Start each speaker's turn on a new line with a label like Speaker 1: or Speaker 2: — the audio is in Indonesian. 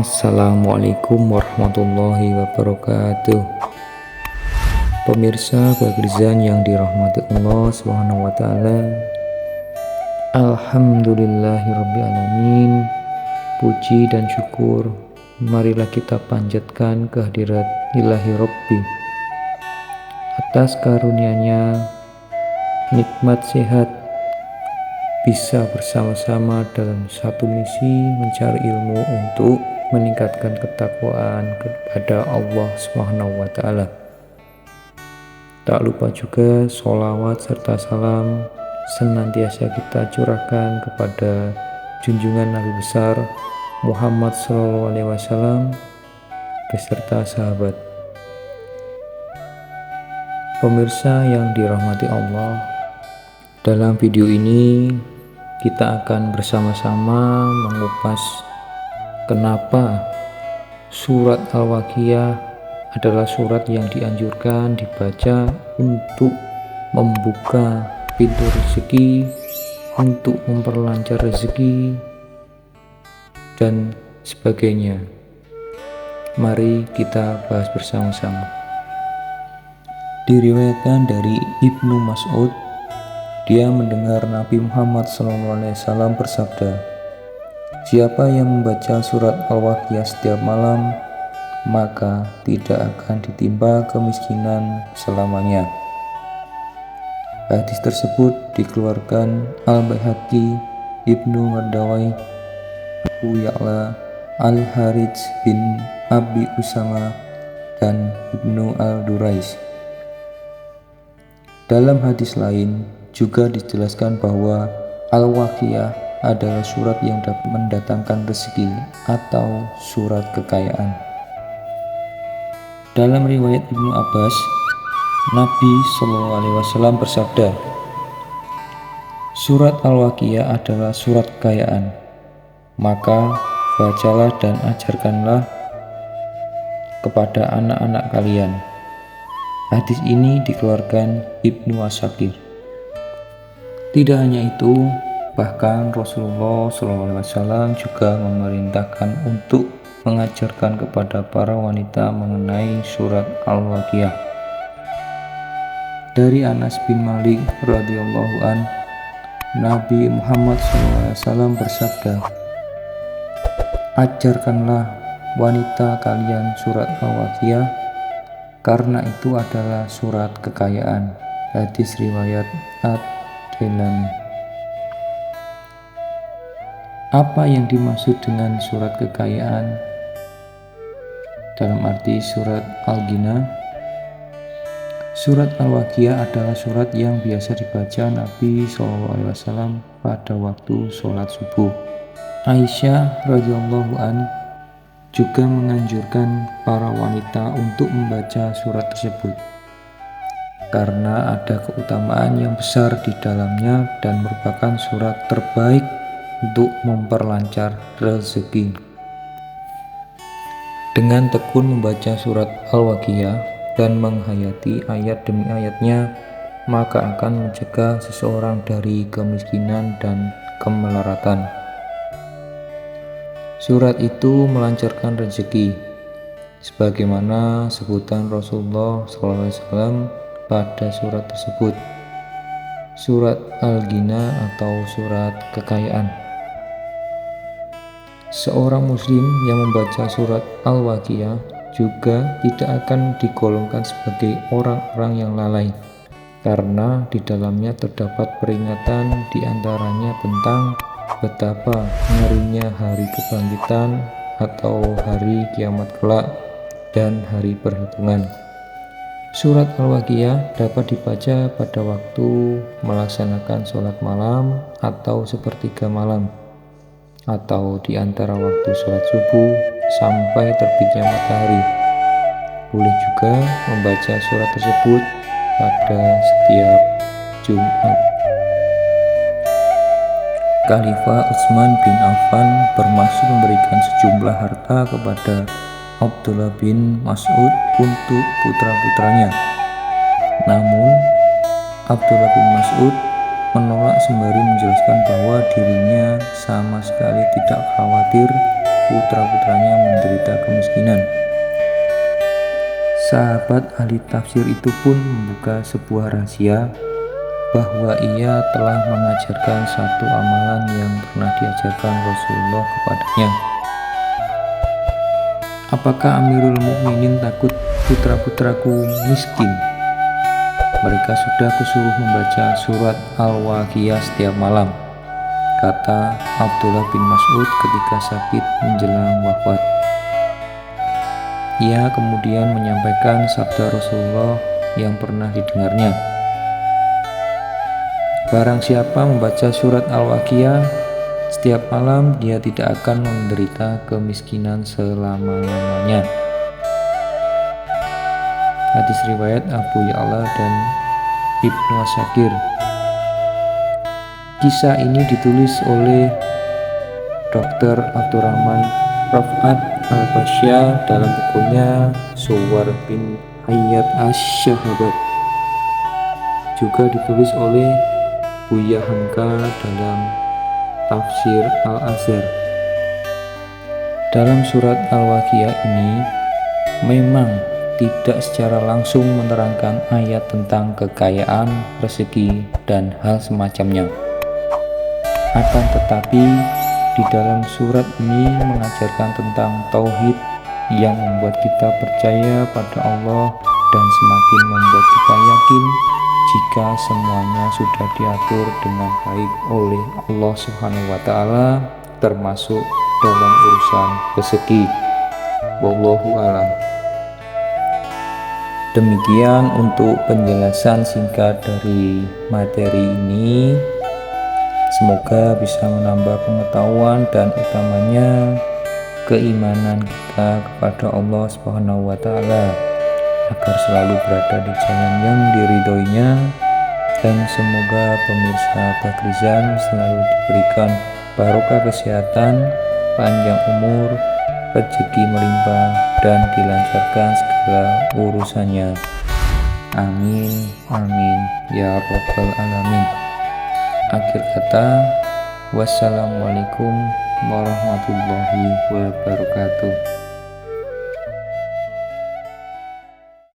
Speaker 1: Assalamualaikum warahmatullahi wabarakatuh. Pemirsa Bagrizan yang dirahmati Allah Subhanahu wa taala. Alhamdulillahirabbil. Puji dan syukur marilah kita panjatkan kehadirat Ilahi Rabbi atas karunia-Nya nikmat sehat, bisa bersama-sama dalam satu misi mencari ilmu untuk meningkatkan ketakwaan kepada Allah Subhanahu wa taala. Tak lupa juga sholawat serta salam senantiasa kita curahkan kepada junjungan Nabi besar Muhammad SAW beserta sahabat. Pemirsa yang dirahmati Allah, dalam video ini kita akan bersama-sama mengupas kenapa surat Al-Waqiah adalah surat yang dianjurkan dibaca untuk membuka pintu rezeki, untuk memperlancar rezeki, dan sebagainya. Mari kita bahas bersama-sama. Diriwayatkan dari Ibnu Mas'ud, dia mendengar Nabi Muhammad SAW bersabda, "Siapa yang membaca surat Al-Waqiah setiap malam, maka tidak akan ditimpa kemiskinan selamanya." Hadis tersebut dikeluarkan Al-Baihaqi, Ibnu Mardawai, Abu Ya'la, Al-Harits bin Abi Usama, dan Ibnu Al-Durais. Dalam hadis lain juga dijelaskan bahwa Al-Waqiah adalah surat yang dapat mendatangkan rezeki atau surat kekayaan. Dalam riwayat Ibnu Abbas, Nabi SAW bersabda, "Surat Al-Waqiah adalah surat kekayaan, maka bacalah dan ajarkanlah kepada anak-anak kalian." Hadis ini dikeluarkan Ibnu Asakir. Tidak hanya itu, bahkan Rasulullah SAW juga memerintahkan untuk mengajarkan kepada para wanita mengenai surat Al-Waqiah. Dari Anas bin Malik radhiyallahu an, Nabi Muhammad SAW bersabda, "Ajarkanlah wanita kalian surat Al-Waqiah, karena itu adalah surat kekayaan." Hadis riwayat Ad-Dailami. Apa yang dimaksud dengan surat kekayaan? Dalam arti surat Al-Ghina, surat Al-Waqiah adalah surat yang biasa dibaca Nabi SAW pada waktu sholat subuh. Aisyah radhiyallahu an juga menganjurkan para wanita untuk membaca surat tersebut karena ada keutamaan yang besar di dalamnya dan merupakan surat terbaik untuk memperlancar rezeki. Dengan tekun membaca surat Al-Waqiah dan menghayati ayat demi ayatnya, maka akan mencegah seseorang dari kemiskinan dan kemelaratan. Surat itu melancarkan rezeki, sebagaimana sebutan Rasulullah SAW pada surat tersebut, surat Al-Ghina atau surat kekayaan. Seorang muslim yang membaca surat Al-Waqiah juga tidak akan digolongkan sebagai orang-orang yang lalai, karena di dalamnya terdapat peringatan diantaranya tentang betapa ngerinya hari kebangkitan atau hari kiamat kelak dan hari perhitungan. Surat Al-Waqiah dapat dibaca pada waktu melaksanakan sholat malam atau sepertiga malam, atau di antara waktu sholat subuh sampai terbitnya matahari. Boleh juga membaca surat tersebut pada setiap Jumat. Khalifah Utsman bin Affan bermaksud memberikan sejumlah harta kepada Abdullah bin Mas'ud untuk putra-putranya. Namun, Abdullah bin Mas'ud menolak sembari menjelaskan bahwa dirinya sama sekali tidak khawatir putra-putranya menderita kemiskinan. Sahabat ahli tafsir itu pun membuka sebuah rahasia bahwa ia telah mengajarkan satu amalan yang pernah diajarkan Rasulullah kepadanya. Apakah Amirul Mukminin takut putra-putraku miskin? Mereka sudah kusuruh membaca surat Al-Waqiah setiap malam, kata Abdullah bin Mas'ud ketika sakit menjelang wafat. Ia kemudian menyampaikan sabda Rasulullah yang pernah didengarnya. Barang siapa membaca surat Al-Waqiah setiap malam, dia tidak akan menderita kemiskinan selama-lamanya. Hadis riwayat Abu Ya'la dan Ibnu Asakir. Kisah ini ditulis oleh Dr. Abdurrahman Raf'at Al-Basya dalam bukunya Suwar bin Hayat Asy-Syahabat. Juga ditulis oleh Buya Hamka dalam Tafsir Al-Azhar. Dalam surat Al-Waqiah ini memang tidak secara langsung menerangkan ayat tentang kekayaan, rezeki, dan hal semacamnya. Akan tetapi di dalam surat ini mengajarkan tentang tauhid yang membuat kita percaya pada Allah dan semakin membuat kita yakin jika semuanya sudah diatur dengan baik oleh Allah Subhanahu wa Ta'ala, termasuk dalam urusan rezeki. Wallahu a'lam. Demikian untuk penjelasan singkat dari materi ini. Semoga bisa menambah pengetahuan dan utamanya keimanan kita kepada Allah Subhanahu wa Ta'ala, agar selalu berada di jalan yang diridhoinya, dan semoga pemirsa Bagrizan selalu diberikan barokah kesehatan, panjang umur, rezeki melimpah, dan dilancarkan segala urusannya. Amin, amin, ya rabbal alamin. Akhir kata, wassalamualaikum warahmatullahi wabarakatuh.